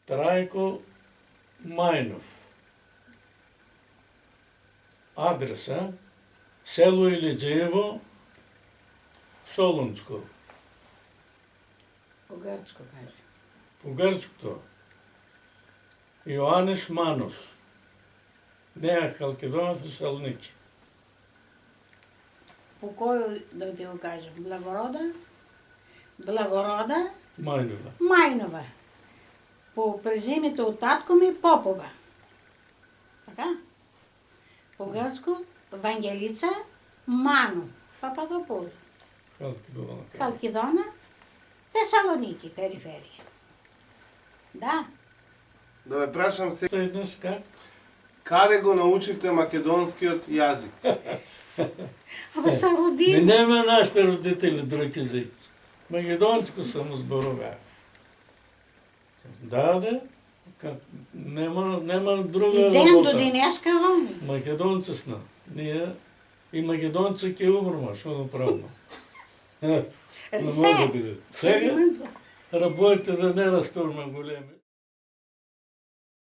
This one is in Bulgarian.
Трайко Майнов. Адреса село Илиджиево, Солунско. По-гръцко каже. По гръцкото. Йоанеш Манус. Нея Халкидона, Салоники. По кой да ти го кажа? Благорода Майнова. Майнова. По презимето от татко ми Попова. Така? По-гръцко Вангелица Мано. Пападополо. Халкидона. Халкидона, Тесалоники, периферия. Да. Да ве прашам се, Еднъж как? каде го научивте македонскиот јазик? Ама са Не родили. нема нашите родители друг език. Македонско само зборуваа. Да. Нема друга И ден до работа. денеска вони. Македонци сна. Ние и македонци ке умрма, што да правимо? Не може да биде. Сега работите да не разтурме големи.